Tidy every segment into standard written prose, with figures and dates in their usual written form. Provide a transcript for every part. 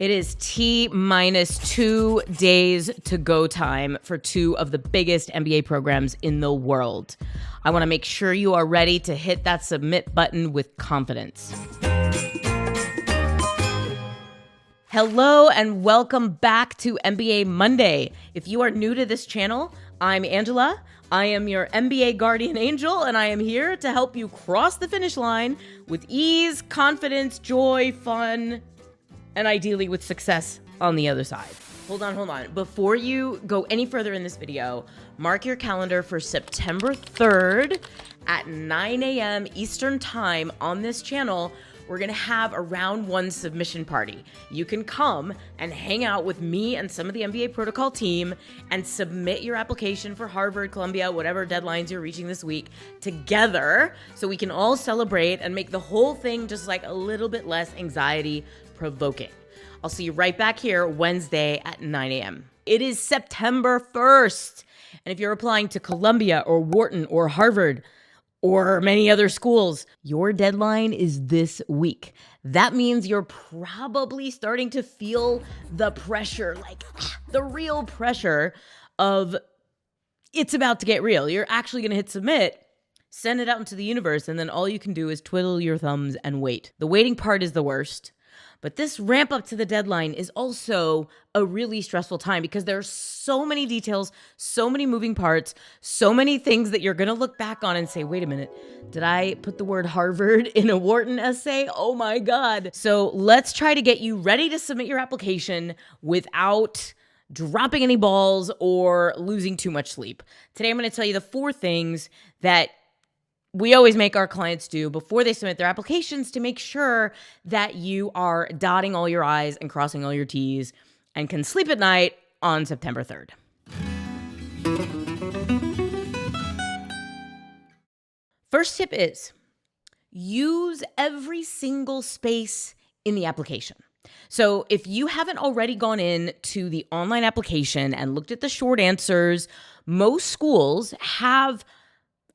It is T-2 days to go time for two of the biggest MBA programs in the world. I want to make sure you are ready to hit that submit button with confidence. Hello and welcome back to MBA Monday. If you are new to this channel, I'm Angela. I am your MBA guardian angel, and I am here to help you cross the finish line with ease, confidence, joy, fun, and ideally with success on the other side. Hold on. Before you go any further in this video, mark your calendar for September 3rd at 9 a.m. Eastern Time on this channel. We're gonna have a round one submission party. You can come and hang out with me and some of the MBA Protocol team and submit your application for Harvard, Columbia, whatever deadlines you're reaching this week together, so we can all celebrate and make the whole thing just like a little bit less anxiety provoking. I'll see you right back here Wednesday at 9 a.m. It is September 1st. And if you're applying to Columbia or Wharton or Harvard or many other schools, your deadline is this week. That means you're probably starting to feel the pressure, like the real pressure of it's about to get real. You're actually going to hit submit, send it out into the universe, and then all you can do is twiddle your thumbs and wait. The waiting part is the worst. But this ramp up to the deadline is also a really stressful time because there are so many details, so many moving parts, so many things that you're going to look back on and say, wait a minute, did I put the word Harvard in a Wharton essay? Oh my God. So let's try to get you ready to submit your application without dropping any balls or losing too much sleep. Today, I'm going to tell you the 4 things that we always make our clients do before they submit their applications to make sure that you are dotting all your I's and crossing all your T's and can sleep at night on September 3rd. First tip is use every single space in the application. So if you haven't already gone in to the online application and looked at the short answers, most schools have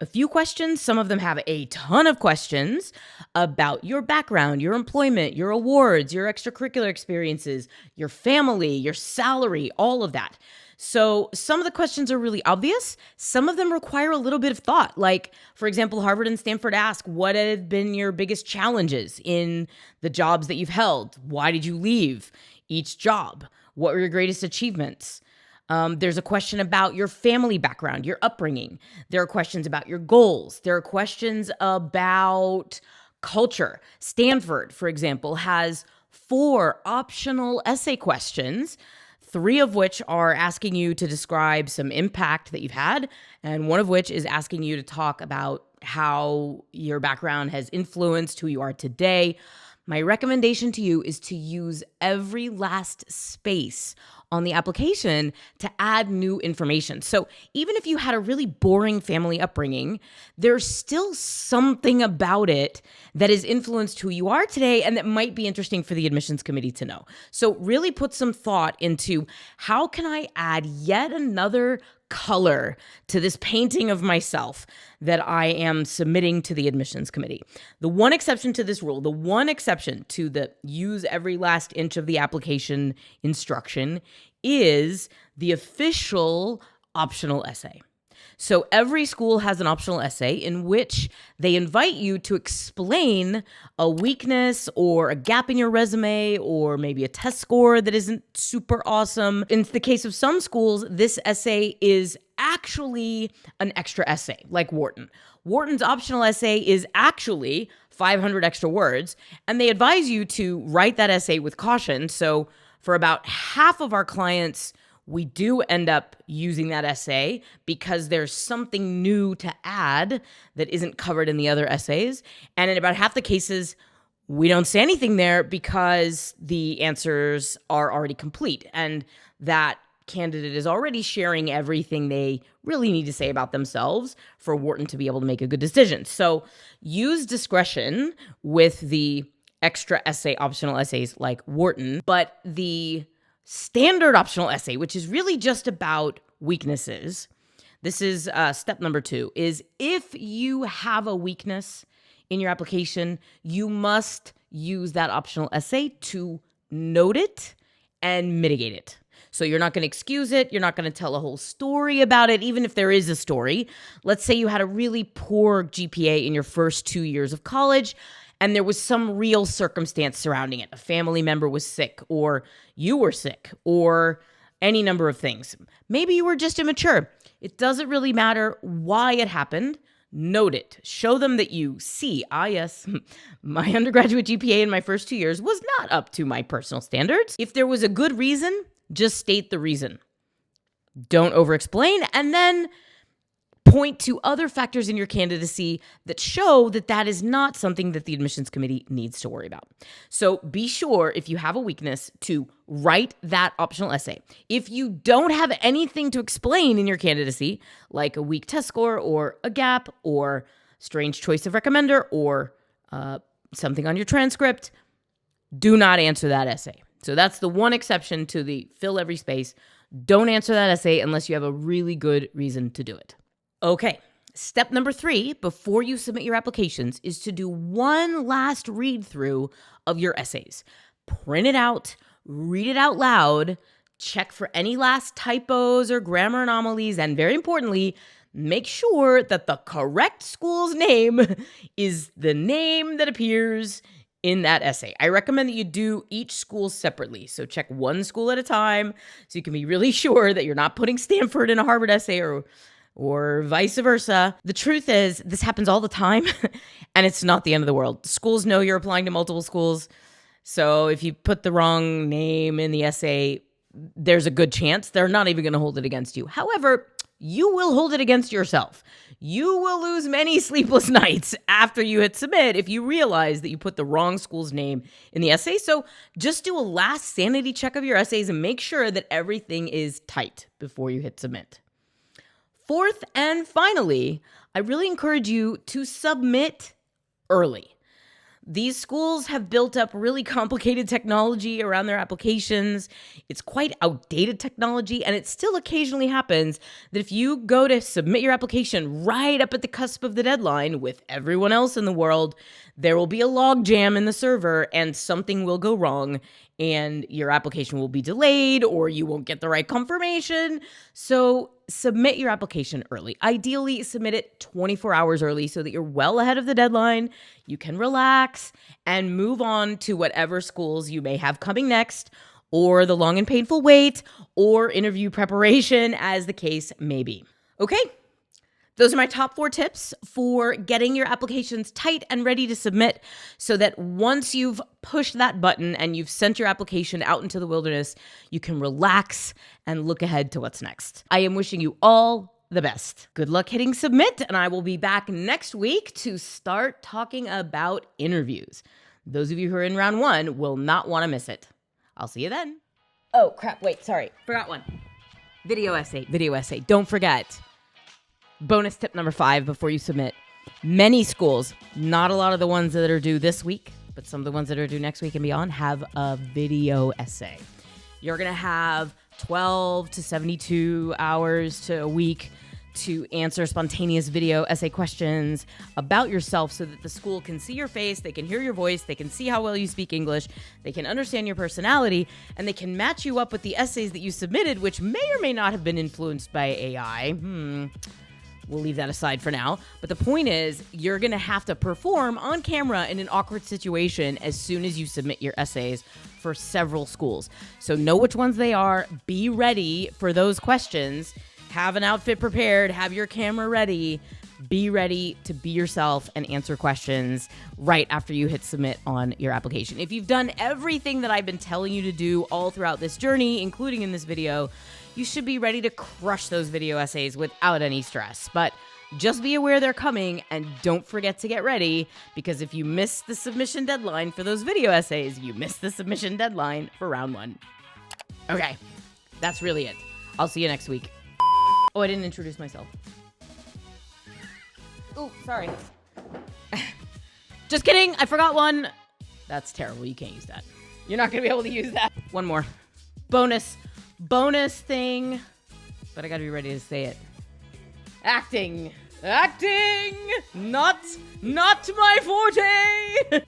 a few questions. Some of them have a ton of questions about your background, your employment, your awards, your extracurricular experiences, your family, your salary, all of that. So some of the questions are really obvious. Some of them require a little bit of thought. Like, for example, Harvard and Stanford ask, what have been your biggest challenges in the jobs that you've held? Why did you leave each job? What were your greatest achievements? There's a question about your family background, your upbringing. There are questions about your goals. There are questions about culture. Stanford, for example, has 4 optional essay questions, 3 of which are asking you to describe some impact that you've had, and 1 of which is asking you to talk about how your background has influenced who you are today. My recommendation to you is to use every last space on the application to add new information. So even if you had a really boring family upbringing, there's still something about it that has influenced who you are today and that might be interesting for the admissions committee to know. So really put some thought into how can I add yet another color to this painting of myself that I am submitting to the admissions committee. The one exception to this rule, the one exception to the use every last inch of the application instruction is the official optional essay. So every school has an optional essay in which they invite you to explain a weakness or a gap in your resume or maybe a test score that isn't super awesome. In the case of some schools, this essay is actually an extra essay, like Wharton. Wharton's optional essay is actually 500 extra words, and they advise you to write that essay with caution. So for about half of our clients, we do end up using that essay because there's something new to add that isn't covered in the other essays. And in about half the cases, we don't say anything there because the answers are already complete and that candidate is already sharing everything they really need to say about themselves for Wharton to be able to make a good decision. So use discretion with the extra essay optional essays like Wharton, but the standard optional essay, which is really just about weaknesses. This is step number 2, is if you have a weakness in your application, you must use that optional essay to note it, and mitigate it. So you're not going to excuse it. You're not going to tell a whole story about it, even if there is a story. Let's say you had a really poor GPA in your first 2 years of college, and there was some real circumstance surrounding it. A family member was sick, or you were sick, or any number of things. Maybe you were just immature. It doesn't really matter why it happened. Note it. Show them that you see, yes, my undergraduate GPA in my first 2 years was not up to my personal standards. If there was a good reason, just state the reason. Don't over-explain, and then point to other factors in your candidacy that show that that is not something that the admissions committee needs to worry about. So be sure, if you have a weakness, to write that optional essay. If you don't have anything to explain in your candidacy, like a weak test score or a gap or strange choice of recommender or something on your transcript, do not answer that essay. So that's the one exception to the fill every space. Don't answer that essay unless you have a really good reason to do it. Okay, step number 3 before you submit your applications is to do one last read through of your essays. Print it out, read it out loud, check for any last typos or grammar anomalies, and very importantly, make sure that the correct school's name is the name that appears in that essay. I recommend that you do each school separately. So check one school at a time so you can be really sure that you're not putting Stanford in a Harvard essay or vice versa. The truth is, this happens all the time, and it's not the end of the world. Schools know you're applying to multiple schools, so if you put the wrong name in the essay, there's a good chance they're not even going to hold it against you. However, you will hold it against yourself. You will lose many sleepless nights after you hit submit if you realize that you put the wrong school's name in the essay. So just do a last sanity check of your essays and make sure that everything is tight before you hit submit. Fourth and finally, I really encourage you to submit early. These schools have built up really complicated technology around their applications. It's quite outdated technology, and it still occasionally happens that if you go to submit your application right up at the cusp of the deadline with everyone else in the world, there will be a log jam in the server and something will go wrong and your application will be delayed or you won't get the right confirmation. So submit your application early. Ideally, submit it 24 hours early so that you're well ahead of the deadline. You can relax and move on to whatever schools you may have coming next, or the long and painful wait, or interview preparation, as the case may be. Okay? Those are my top 4 tips for getting your applications tight and ready to submit so that once you've pushed that button and you've sent your application out into the wilderness, you can relax and look ahead to what's next. I am wishing you all the best. Good luck hitting submit, and I will be back next week to start talking about interviews. Those of you who are in round 1 will not want to miss it. I'll see you then. Oh, crap. Wait, sorry. Forgot one. Video essay. Don't forget. Bonus tip number 5 before you submit. Many schools, not a lot of the ones that are due this week, but some of the ones that are due next week and beyond, have a video essay. You're going to have 12 to 72 hours to a week to answer spontaneous video essay questions about yourself so that the school can see your face, they can hear your voice, they can see how well you speak English, they can understand your personality, and they can match you up with the essays that you submitted, which may or may not have been influenced by AI. We'll leave that aside for now. But the point is, you're going to have to perform on camera in an awkward situation as soon as you submit your essays for several schools. So know which ones they are. Be ready for those questions. Have an outfit prepared. Have your camera ready. Be ready to be yourself and answer questions right after you hit submit on your application. If you've done everything that I've been telling you to do all throughout this journey, including in this video, you should be ready to crush those video essays without any stress. But just be aware they're coming, and don't forget to get ready, because if you miss the submission deadline for those video essays, you miss the submission deadline for round 1. Okay, that's really it. I'll see you next week. Oh, I didn't introduce myself. Oh, sorry. Just kidding, I forgot one. That's terrible, you can't use that. You're not gonna be able to use that. One more. Bonus thing, but I gotta be ready to say it. Acting, not my forte.